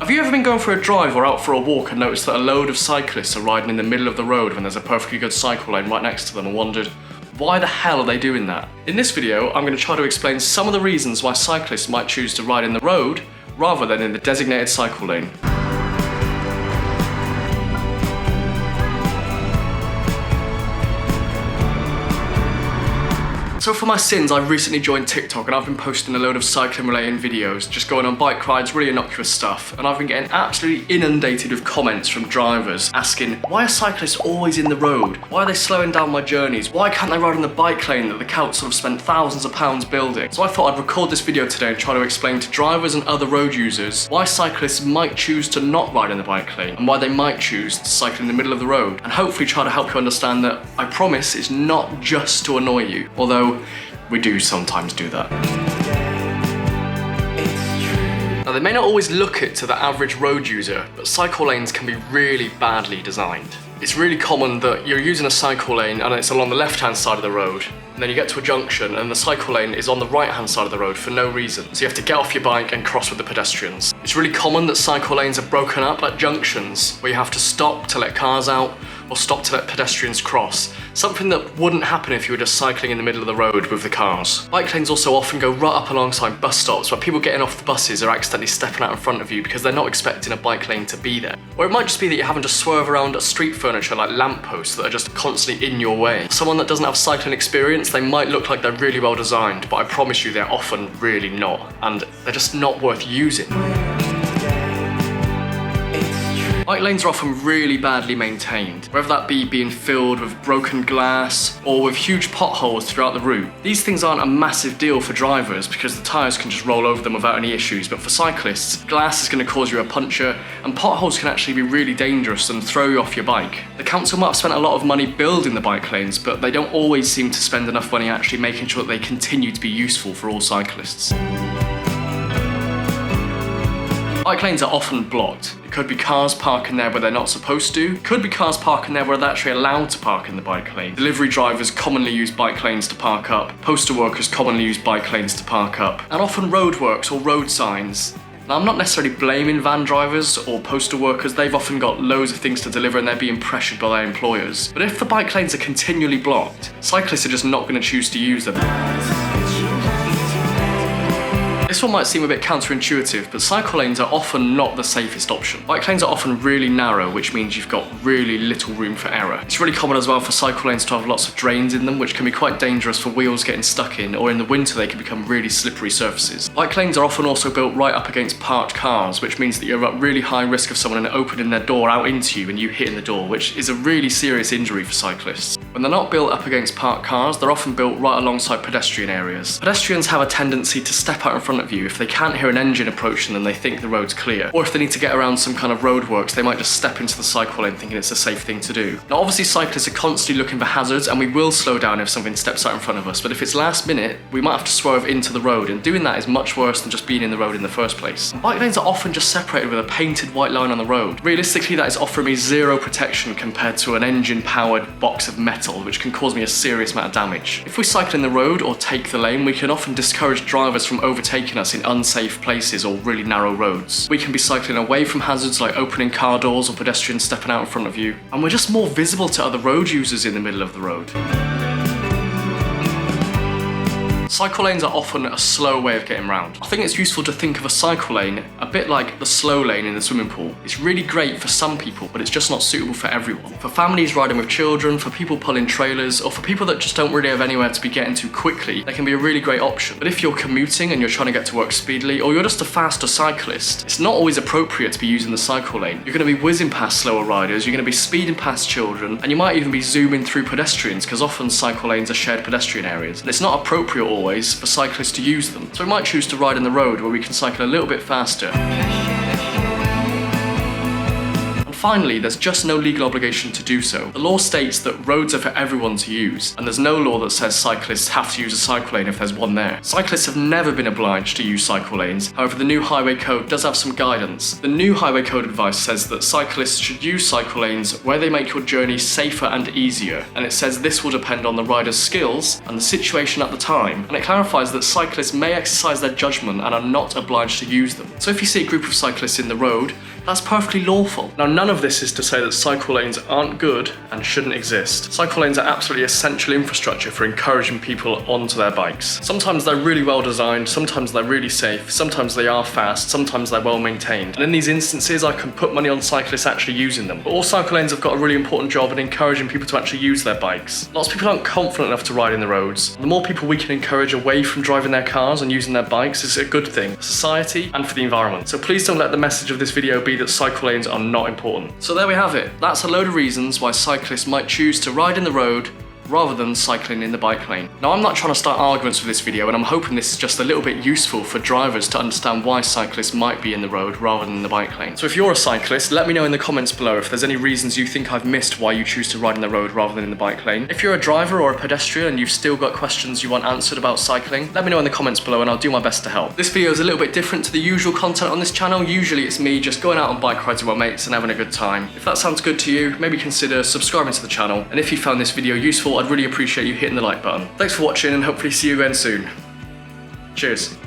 Have you ever been going for a drive or out for a walk and noticed that a load of cyclists are riding in the middle of the road when there's a perfectly good cycle lane right next to them and wondered, why the hell are they doing that? In this video, I'm going to try to explain some of the reasons why cyclists might choose to ride in the road rather than in the designated cycle lane. So for my sins, I've recently joined TikTok and I've been posting a load of cycling related videos, just going on bike rides, really innocuous stuff, and I've been getting absolutely inundated with comments from drivers asking, why are cyclists always in the road? Why are they slowing down my journeys? Why can't they ride in the bike lane that the council have spent thousands of pounds building? So I thought I'd record this video today and try to explain to drivers and other road users why cyclists might choose to not ride in the bike lane and why they might choose to cycle in the middle of the road, and hopefully try to help you understand that I promise it's not just to annoy you, although we do sometimes do that. Now, they may not always look it to the average road user, but cycle lanes can be really badly designed. It's really common that you're using a cycle lane and it's along the left-hand side of the road, and then you get to a junction and the cycle lane is on the right-hand side of the road for no reason. So you have to get off your bike and cross with the pedestrians. It's really common that cycle lanes are broken up at junctions where you have to stop to let cars out or stop to let pedestrians cross, something that wouldn't happen if you were just cycling in the middle of the road with the cars. Bike lanes also often go right up alongside bus stops where people getting off the buses are accidentally stepping out in front of you because they're not expecting a bike lane to be there. Or it might just be that you're having to swerve around a street furniture like lampposts that are just constantly in your way. Someone that doesn't have cycling experience, they might look like they're really well designed, but I promise you they're often really not, and they're just not worth using. Bike lanes are often really badly maintained, whether that be being filled with broken glass or with huge potholes throughout the route. These things aren't a massive deal for drivers because the tyres can just roll over them without any issues, but for cyclists, glass is going to cause you a puncture and potholes can actually be really dangerous and throw you off your bike. The council might have spent a lot of money building the bike lanes, but they don't always seem to spend enough money actually making sure that they continue to be useful for all cyclists. Bike lanes are often blocked. It could be cars parking there where they're not supposed to. It could be cars parking there where they're actually allowed to park in the bike lane. Delivery drivers commonly use bike lanes to park up. Postal workers commonly use bike lanes to park up. And often roadworks or road signs. Now, I'm not necessarily blaming van drivers or postal workers. They've often got loads of things to deliver and they're being pressured by their employers. But if the bike lanes are continually blocked, cyclists are just not going to choose to use them. This one might seem a bit counterintuitive, but cycle lanes are often not the safest option. Bike lanes are often really narrow, which means you've got really little room for error. It's really common as well for cycle lanes to have lots of drains in them, which can be quite dangerous for wheels getting stuck in, or in the winter they can become really slippery surfaces. Bike lanes are often also built right up against parked cars, which means that you're at really high risk of someone opening their door out into you and you hitting the door, which is a really serious injury for cyclists. When they're not built up against parked cars, they're often built right alongside pedestrian areas. Pedestrians have a tendency to step out in front of you. If they can't hear an engine approaching them, they think the road's clear. Or if they need to get around some kind of roadworks, they might just step into the cycle lane thinking it's a safe thing to do. Now obviously cyclists are constantly looking for hazards and we will slow down if something steps out in front of us, but if it's last minute, we might have to swerve into the road, and doing that is much worse than just being in the road in the first place. And bike lanes are often just separated with a painted white line on the road. Realistically, that is offering me zero protection compared to an engine-powered box of metal, which can cause me a serious amount of damage. If we cycle in the road or take the lane, we can often discourage drivers from overtaking us in unsafe places or really narrow roads. We can be cycling away from hazards like opening car doors or pedestrians stepping out in front of you, and we're just more visible to other road users in the middle of the road. Cycle lanes are often a slow way of getting around. I think it's useful to think of a cycle lane a bit like the slow lane in the swimming pool. It's really great for some people, but it's just not suitable for everyone. For families riding with children, for people pulling trailers, or for people that just don't really have anywhere to be getting to quickly, they can be a really great option. But if you're commuting and you're trying to get to work speedily, or you're just a faster cyclist, it's not always appropriate to be using the cycle lane. You're going to be whizzing past slower riders, you're going to be speeding past children, and you might even be zooming through pedestrians because often cycle lanes are shared pedestrian areas. And it's not appropriate always for cyclists to use them. So we might choose to ride in the road where we can cycle a little bit faster. finally, there's just no legal obligation to do so. The law states that roads are for everyone to use, and there's no law that says cyclists have to use a cycle lane if there's one there. Cyclists have never been obliged to use cycle lanes, however the new highway code does have some guidance. The new highway code advice says that cyclists should use cycle lanes where they make your journey safer and easier, and it says this will depend on the rider's skills and the situation at the time, and it clarifies that cyclists may exercise their judgment and are not obliged to use them. So if you see a group of cyclists in the road, that's perfectly lawful. Now, none of this is to say that cycle lanes aren't good and shouldn't exist. Cycle lanes are absolutely essential infrastructure for encouraging people onto their bikes. Sometimes they're really well designed, sometimes they're really safe, sometimes they are fast, sometimes they're well maintained. And in these instances, I can put money on cyclists actually using them. But all cycle lanes have got a really important job in encouraging people to actually use their bikes. Lots of people aren't confident enough to ride in the roads. The more people we can encourage away from driving their cars and using their bikes is a good thing for society and for the environment. So please don't let the message of this video be that cycle lanes are not important. So there we have it. That's a load of reasons why cyclists might choose to ride in the road rather than cycling in the bike lane. Now, I'm not trying to start arguments with this video, and I'm hoping this is just a little bit useful for drivers to understand why cyclists might be in the road rather than in the bike lane. So if you're a cyclist, let me know in the comments below if there's any reasons you think I've missed why you choose to ride in the road rather than in the bike lane. If you're a driver or a pedestrian and you've still got questions you want answered about cycling, let me know in the comments below and I'll do my best to help. This video is a little bit different to the usual content on this channel. Usually it's me just going out on bike rides with my mates and having a good time. If that sounds good to you, maybe consider subscribing to the channel. And if you found this video useful, I'd really appreciate you hitting the like button. Thanks for watching and hopefully see you again soon. Cheers.